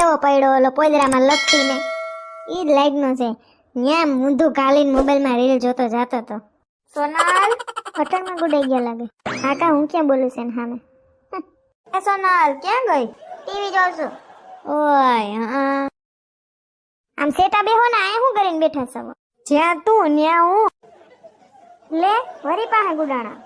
કેવો પડ્યો ઓલો પોદરામાં લપટીને. ઈ જ લાઈગનો છે. ન્યા મૂંધું કાલીન મોબાઈલમાં રીલ જોતો જાતો તો. સોનલ હોટલમાં ગુડાઈ ગયા લાગે. હા કા હું ક્યાં બોલું છે ને સામે? એ સોનલ ક્યાં ગઈ? ટીવી જોઉં છું. ઓય હા. આમ સેટા બેહો ને આ હું કરીને બેઠા છો? જ્યાં તું ન્યા હું. લે વરી પાસે ગુડાણા.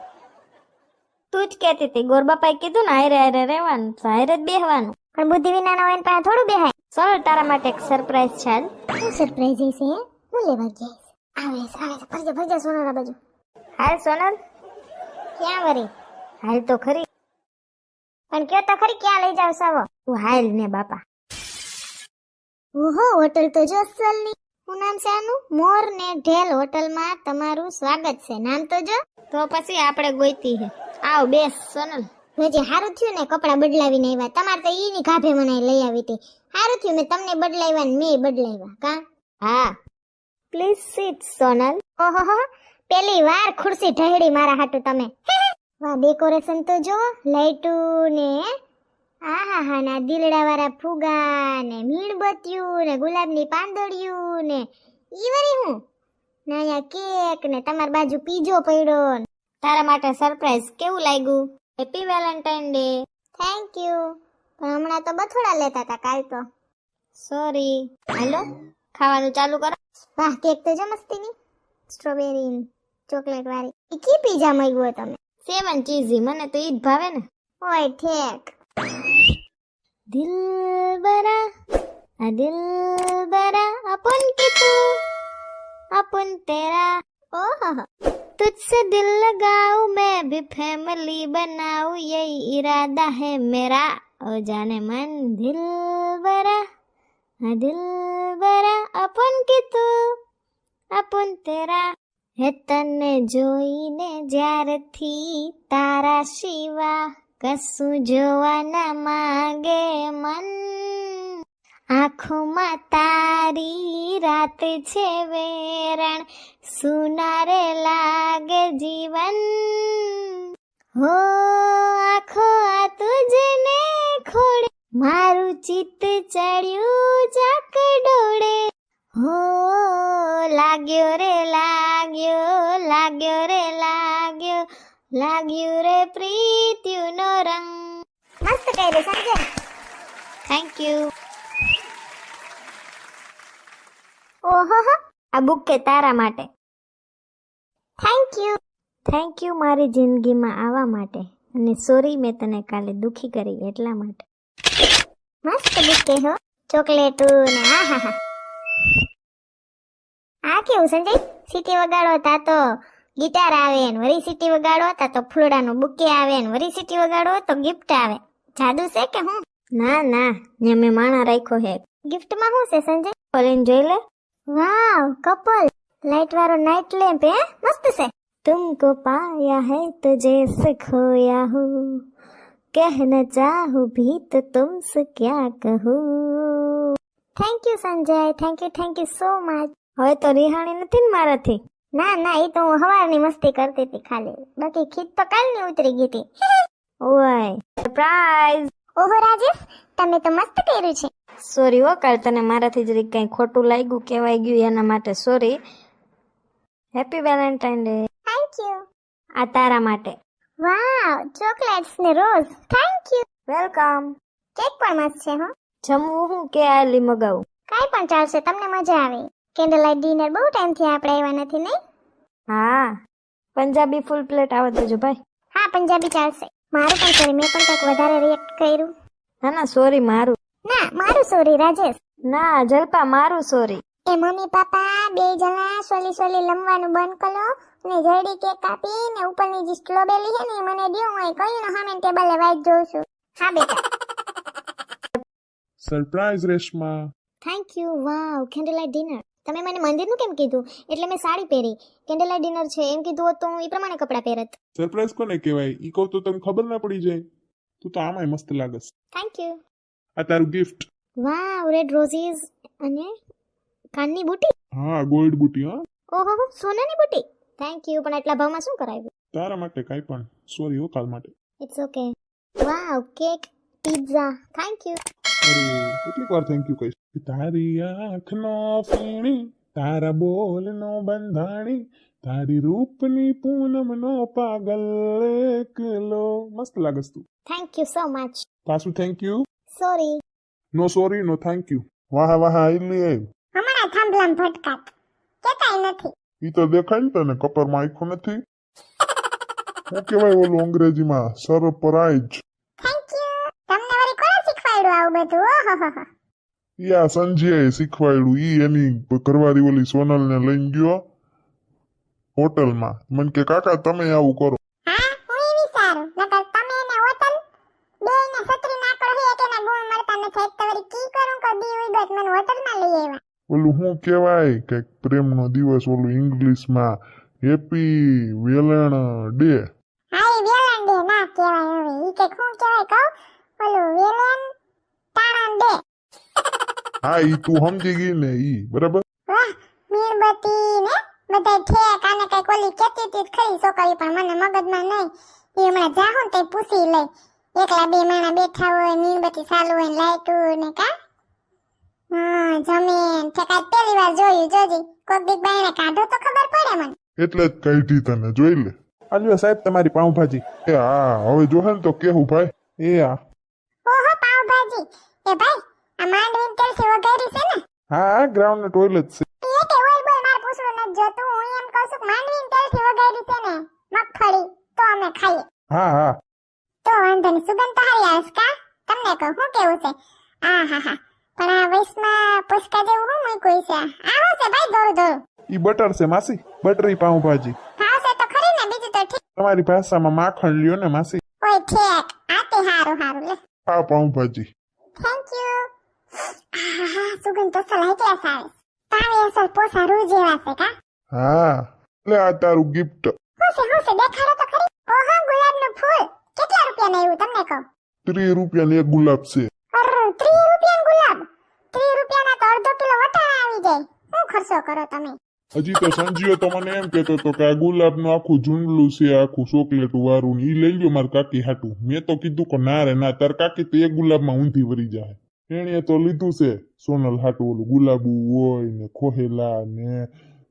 તું જ કહેતી હતી ગોરબાપાએ કીધું ને હારે હારે રહેવાનું, હારે જ બેહવાનું. પણ બુદ્ધિ વિનાના હોય ને પાસે થોડું બેહાય. સોનલ તારા માટે એક સરપ્રાઈઝ છે. શું સરપ્રાઈઝ છે? હું લેવા ગયા? આવે ફરજે ફરજે સોનલ આ બાજુ. હાલ સોનલ. ક્યાં વરી? હાલ તો ખરી. પણ કયો તો ખરી ક્યાં લઈ જાવ સાવો? તું હાલ ને બાપા. ઓહો હોટલ તો જો અસલની. શું નામ છે આનું? મોર ને ઢેલ હોટલમાં તમારું સ્વાગત છે. નામ તો જો. તો પછી આપણે ગોઈતી હે. આવ બેસ સોનલ. જે હારું થયું ને કપડા બદલાવીને આવ્યા. તમારે તો ઈની ગાભે મને લઈ આવી હતી. હારું થયું મેં તમને બદલાવ્યા ને મેં બદલાવ્યા. કા? હા. Please seat Sonal. ઓહો પેલી વાર ખુરશી ઢહેડી મારા હાટુ તમે. વાહ ડેકોરેશન તો જો. લાઈટુ ને આહા ના દિલડા વાળા ફુગા ને મીણબત્તીયું ને ગુલાબની પાંદડિયું ને ઈ વરી હું નાયા કેક ને તમાર બાજુ પીજો પડ્યો. તારા માટે સરપ્રાઈઝ. કેવું લાગ્યું? Happy Valentine day. Thank you. પણ હમણાં તો બથોડા લેતા હતા કાલ તો. સોરી. હાલો ખાવાનું ચાલુ કરો. વાહ કેક તો જો મસ્તીની. સ્ટ્રોબેરી ચોકલેટ વાળી. ઈ કી પીઝા માંગ્યો તમે? 7 ચીઝી. મને તો ઈ જ ભાવે ને. ઓય ઠેક. દિલબરા આ દિલબરા अपन के तू अपन तेरा ओह तुझसे दिल लगाऊं मैं भी फैमिली बनाऊं यही इरादा है मेरा ओ जाने मन दिलबरा आ दिलबरा अपन के तू अपन तेरा હે તને જોઈને જ્યારથી તારા શિવા કશું જોવા ના માંગે મન આંખોમાં તારી રાત છે વેરણ સુનારે લાગે જીવન હો આખો આ તુજને ખોડે મારું ચિત્ત ચડ્યું ચાક ડોળે હો લાગ્યો રે લાગ્યો લાગ્યો રે લાગ્યો લાગ્યું રે પ્રીત્યુનો રંગ. મસ્ત કર્યું સંજય. Thank you. ઓહો આ બુકે તારા માટે. Thank you. થેન્ક યુ મારી જિંદગીમાં આવવા માટે અને સોરી મેં તને કાલે દુખી કરી એટલા માટે. મસ્ત બુકે હો. ચોકલેટો ને આહાહા. આ કેવું સંજય? સીટી વગાડો તા તો ગિટાર આવે ને વરી સીટી વગાડો તા તો ફૂલડાનો બુકે આવે ને વરી સીટી વગાડો તો ગિફ્ટ આવે. જાદુ છે કે હું? ના ના ને મેં માણા રાખ્યો હે. ગિફ્ટમાં શું છે સંજય? ઓલેન જોઈ લે. વાવ કપલ લાઈટ વાળો નાઇટ લેમ્પ હે મસ્ત છે. तुमको पाया है तो जैसे खोया हूँ कहना चाहूँ भी तो तुमसे क्या कहूँ. Thank you Sanjay. Thank you so much. હવે તો રિહાણી નથી ને મારાથી? ના ના એ તો હું હવારની મસ્તી કરતી હતી ખાલી. બાકી ખીત તો કાલની ઉતરી ગઈ હતી. ઓય સરપ્રાઈઝ. ઓહો રાજેશ તમે તો મસ્ત કર્યું છે. સોરી હો કાલ તને મારાથી જરી કઈ ખોટું લાગ્યું કહેવાય ગયું એના માટે sorry. Happy Valentine day. Thank you. આ તારા માટે. વાવ ચોકલેટ્સ ને rose. Thank you. Welcome. Cake પણ મસ્ત છે હો. જમવું હું કે આલી મગાવું? કાઈ પણ ચાલશે તમને મજા આવે. કેન્ડલ લાઇટ ડિનર બહુ ટાઈમ થી આપણે આવ્યા નથી નહીં? હા પંજાબી ફૂલ પ્લેટ આવે તો જો ભાઈ. હા પંજાબી ચાલશે. મારું પણ સોરી મેં પણ કંઈક વધારે રિએક્ટ કર્યું. ના ના સોરી મારું. ના મારું સોરી રાજેશ. ના જલપા મારું સોરી. એ મમ્મી પાપા બે જણા સોલી લમવાનું બંધ કરો ને જલ્દી કેક કાપી ને ઉપરની જે સ્ટ્રોબેરી છે ને મને દયો હોય કયું ને સામે ટેબલે વાઈટ જોઉં છું. હા બેટા. Surprise Reshma. Thank you. Wow candle light dinner. તમે મને મંદિરનું કેમ કીધું? એટલે મેં સાડી પહેરી. કેન્ડલ લાઇટ ડિનર છે એમ કીધું હોત તો હું એ પ્રમાણે કપડાં પહેરત. સરપ્રાઈઝ કોને કહેવાય? ઈ કહું તો તને ખબર ના પડી જાય. તું તો આમાંય મસ્ત લાગસ. Thank you. આ તારું ગિફ્ટ. વાવ રેડ રોઝીસ અને કાનની બુટી. હા ગોલ્ડ બુટી. હા ઓહો સોનાની બુટી. Thank you. પણ એટલા ભાવમાં શું કરાવ્યું? તારા માટે કાઈ પણ. સોરી હો કાલ માટે. It's okay. Wow cake pizza. Thank you. અરે કેટલીક વાર થેન્ક યુ કહીશ. તારી આંખનો ફીણી, તારા બોલનો બંધાણી, તારી રૂપની પૂનમનો પાગલ એકલો. મસ્ત લાગસ તું. Thank you so much. પાછું thank you. Sorry. No sorry no thank you. વાહ વાહ આઈલી. હમણાં થાંભલામ ફટકાત કેતાય નથી. ઈ તો દેખાય ને તને કપરમાં આખું નથી. શું કહેવાય ઓલું અંગ્રેજીમાં સરપ્રાઈઝ. Thank you. તમને વળી કોણે શીખવાડ્યું આવું બધું? ઓહોહો. ઈ આ સંજયે શીખવાડ્યું. ઈ એની ઘરવાળી ઓલી સોનલને લઈને ગયો હોટલમાં. મને કે કાકા તમે આવું કરો. હા હું ઈ વિચારું નકર તમે એને હોટલ બેયને છત્રી નાકળ હે કે ના ગુણ મળતા નથી. એક તો વળી કી કરું કે દી ઉઈગત મને હોટલમાં લઈ આવ્યા. ઓલું શું કહેવાય કે પ્રેમનો દિવસ ઓલું ઇંગ્લિશમાં હેપી વેલણ ડે. હા ઈ વેલણ ડે ના કહેવાય હવે. ઈ કે શું કહેવાય કહું? ઓલું વેલણ તાણન ડે. હા ઈ તું સમજી ગઈ ને ઈ બરાબર. વાહ મીણબત્તી ને બધાય ઠેક આને કઈક ઓલી કેતી હતી ખરી છોકરી પણ મને મગજમાં નહીં. એ હમણાં જાહું તે પૂછી લઈ. એકલા બે માણા બેઠા હોય મીણબત્તી ચાલુ હોય ને લાઈટું ને કા હા જમીન ઠેકાય પહેલી વાર જોયું જોજી. કોક દીક બાયણે કાઢો તો ખબર પડે મને. એટલે જ કાઢી તને જોઈ લે. આલ્યો સાહેબ તમારી પાઉંભાજી. એ હા હવે જોહે ને તો કેવું ભાઈ. એ હા ઓહો પાવભાજી. એ ભાઈ આ માંડવીન તેલથી વઘારી છે ને? હા ગ્રાઉન્ડ ટોયલેટ છે. એ કે ઓય બોય માર પૂછડું નથી જોતું. હું એમ કહું છું કે માંડવીન તેલથી વઘારી છે ને મગફળી તો અમે ખાઈએ. હા હા તો વાંધો નહીં. સુગંધ તો હારી આવે છે કા? તમને કહું શું કેવું છે? આ હા હા પણ આ વૈશમાં પુષ્કા જેવું હું મૂક્યું છે. આ શું છે ભાઈ ધોરું ધોરું? ઈ બટર છે માસી. બટરી પાઉંભાજી. ભાવશે તો ખરી ને બીજું તો ઠીક. તમારી ભાષામાં માખણ લ્યો ને માસી. ઓય ઠેક આ તે હારું હારું લે. આ પાઉંભાજી. Thank you. આહા સુગંધ તો સલાઈ કે આવે. તાવે અસલ પોસા રૂ જેવા છે કા? હા લે આ તારું ગિફ્ટ. હું છે દેખાડો તો ખરી. ઓહો ગુલાબનું ફૂલ. કેટલા રૂપિયાનું આવ્યું તમને કહું? 30 રૂપિયાનું એક ગુલાબ છે. અર 30 રૂપિયાનું ગુલાબ. 30 રૂપિયાના તો અડધો કિલો વટાણા આવી જાય. શું ખર્ચો કરો તમે? હજી તો સંજીયો તો મને એમ કહેતો હતો કે આ ગુલાબનું આખું ઝુંડલું છે આખું ચોકલેટું વાળું ઈ લઈ લ્યો માર કાકી હાટું. મેં તો કીધું કે ના રે ના તાર કાકી તો એક ગુલાબમાં ઊંધી વરી જાય. એણે તો લીધું છે સોનલ હાટું ઓલું ગુલાબુ હોય ને ખોહેલા ને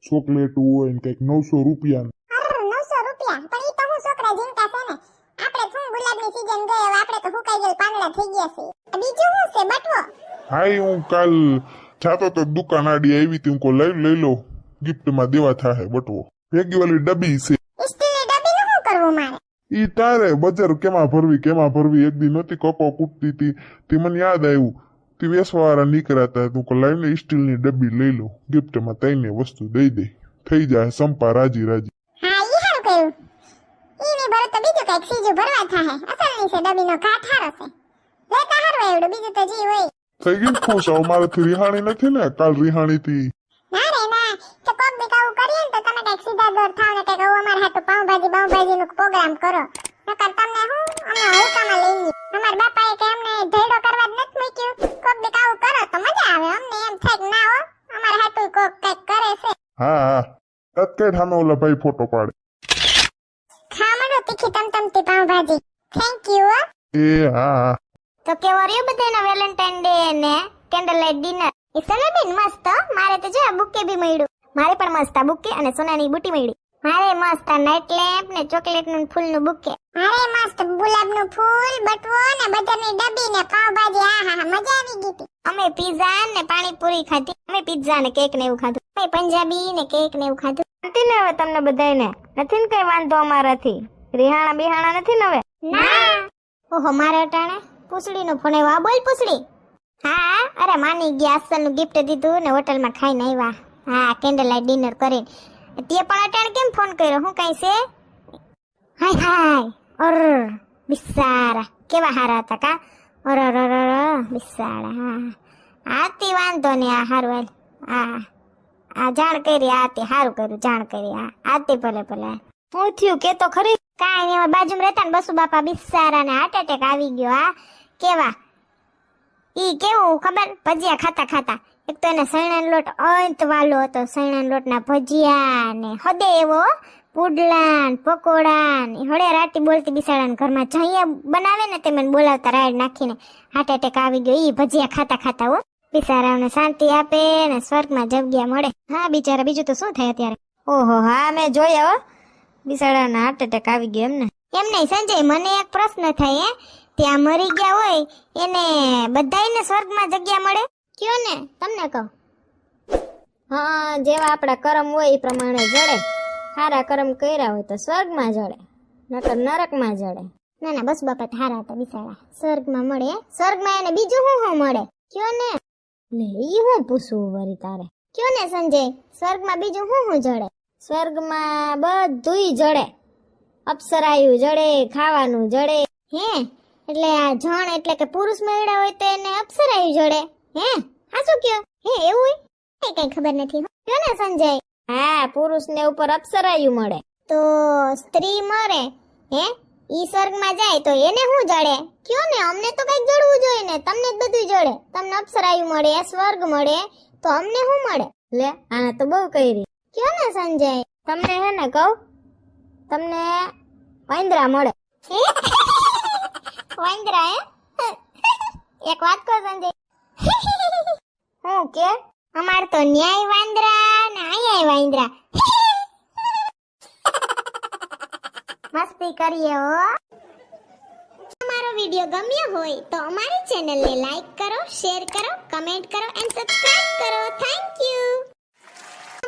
ચોકલેટું હોય ને કઈક 900 રૂપિયાનું. અર 900 રૂપિયા. પણ ઈ તો હું છોકરા જીનકા છે ને. આપણે શું ગુલાબની સીઝન ગઈ હવે આપણે તો હુકાઈ ગયેલ પાંદડા થઈ ગયા છે. બીજું શું છે બટવો? હા હું કાલ જાતો તો દુકાન આડી આવી તી હું લઈ લો ગિફ્ટમાં દેવા થાય બટવો. ભેગી વાળી ડબ્બી છે. સ્ટીલની ડબ્બીનું શું કરવું મારે? ઈ તારે બજાર કેમાં ભરવી એક દી નતી કપો કૂટતી તી તે મને યાદ આવ્યું તે વેસવાળા નીકળ્યા તું કો લાવીને સ્ટીલની ડબ્બી લઈ લો ગિફ્ટમાં તઈને વસ્તુ દઈ દે થઈ જાય સંપા રાજી રાજી. હા ઈ હારું કર્યું. ઈ ની ભરે તો બીજું કઈક સીજું ભરવા થાય. અસલની છે ડબ્બીનો કાઠ હારો છે. લેતા હારું આવડું બીજું તો જી હોય. થઈ ગઈ ખુશ. હવે મારાથી રિહાણી નથી ને કાલ રિહાણી થી. ના રે ના તો કોક બી કાવું કરીએ ને તો તમે કઈક સીધા દોર થાવ ને કઈક અમાર હાટુ પાઉંભાજી નો પ્રોગ્રામ કરો. નકર તમને હું અમે હલકામાં લઈ લઈએ. અમાર બાપાએ કે અમને ધૈડો કરવા જ નથી મૂક્યું. કોક બી કાવું કરો તો મજા આવે. અમને એમ થાય કે ના હો અમાર હાટુ કોક કઈક કરે છે. હા હા તત્કાળ સામે ઓલા ભાઈ ફોટો પાડે. ખામણો તીખી તમતમતી પાઉંભાજી. Thank you. એ હા હા તો કેવો રહ્યો બધાનો વેલેન્ટાઇન ડે ને કેન્ડલ લાઇટ ડિનર? એ સલાબેન મસ્ત. મારે તો જો આ બુકે બી મળ્યું. મારે પણ મસ્ત આ બુકે અને સોનાની બુટી મળી. મારે મસ્ત આ નાઇટ લેમ્પ ને ચોકલેટનું ફૂલનું બુકે. મારે મસ્ત ગુલાબનું ફૂલ બટવો ને બટરની ડબ્બી ને પાવભાજી. આહા મજા આવી ગઈ. અમે પીઝા ને પાણીપુરી ખાધી. અમે પીઝા ને કેક ને એવું ખાધું. અમે પંજાબી ને કેક ને એવું ખાધું. નથી ને હવે તમને બધાયને નથી ને કઈ વાંધો અમારાથી? રિહાણા બિહાણા નથી ને હવે? ના. ઓહો મારે અટાણે પૂછડીનો ફોન આવ્યો. બોલ પૂછડી. હા અરે માની ગયા. અસલનું ગિફ્ટ દીધું ને હોટલમાં ખાઈને આવ્યા. હા કેન્ડલ લાઇટ ડિનર કરીને. તે પણ અટાણે કેમ ફોન કર્યો? હું કઈ છે? હાય હાય અર બિસારા કેવા હારા હતા કા. અર અર અર બિસારા. હા આતી વાંધો ને આ હારું. હા આ જાણ કરી. આતી હારું કર્યું જાણ કરી. હા આતી ભલે ભલે. શું થયું કે તો ખરી? કાંઈ નહીં. બાજુમાં રહેતા ને બસુ બાપા બિસારા ને હાર્ટ એટેક આવી ગયો. હા કેવા ઈ કેવું ખબર? ભજીયા ખાતા ખાતા એક તો એને સૈણાનો લોટ અંત વાલો હતો. સૈણાનો લોટના ભજીયા ને હદે એવો પુડલા ને પકોડા ને હળે રાતી બોલતી બિસાડાને ઘરમાં જઈએ બનાવે ને તે મને બોલાવતા રાડ નાખીને હાર્ટ એટેક આવી ગયો ઈ ભજીયા ખાતા ખાતા હો બિચારાઓને શાંતિ આપે ને સ્વર્ગમાં જગ્યા મળે. હા બિચારા બીજું તો શું થાય અત્યારે. ઓહો હા મેં જોયા હો બિચારાને હાર્ટ એટેક આવી ગયો એમને. એમ નહીં સંજય, મને એક પ્રશ્ન થાય ત્યાં મરી ગયા હોય એને બધાયને સ્વર્ગમાં જગ્યા મળે? કયો ને તમને કહું. હા જેવા આપણા કર્મ હોય એ પ્રમાણે જડે. સારા કર્મ કર્યા હોય તો સ્વર્ગમાં જડે, નકર નરકમાં જડે. ના ના બસ બાપા હારા હતા બિચારા સ્વર્ગમાં મળે. સ્વર્ગમાં એને બીજું શું મળે કયો ને. લે ઈ હું પૂછવું વરી તારે. કયો ને સંજય, સ્વર્ગમાં બીજું શું જડે? સ્વર્ગમાં બધુંય જડે. અપ્સરાયું જડે, ખાવાનું જડે. હે એટલે આ જણ એટલે કે પુરુષ મેળા હોય તો એને અપ્સરાયું જડે? હે હાચું કયો? હે એવું હોય કઈ ખબર નથી કયો ને સંજય. હા પુરુષને ઉપર અપ્સરાયું મળે. તો સ્ત્રી મરે હે ઈ સ્વર્ગમાં જાય તો એને શું જડે કયો ને. અમને તો કઈક જડવું જોઈએ ને. તમને જ બધું જડે. તમને અપ્સરાયું મળે, સ્વર્ગ મળે, તો અમને શું મળે? લે આને તો બહુ કરી. કયો ને સંજય. તમને હે ને કહું, તમને વાંદરા મળે. વાંદરા હે એક વાત કહો સંજય. હું કે અમાર તો ન્યાય વાંદરા ને આયાય વાંદરા. મસ્તી કરીએ હો. અમારો વિડિયો ગમ્યો હોય તો અમારી ચેનલને લાઈક કરો, શેર કરો, કમેન્ટ કરો એન્ડ સબસ્ક્રાઇબ કરો. Thank you.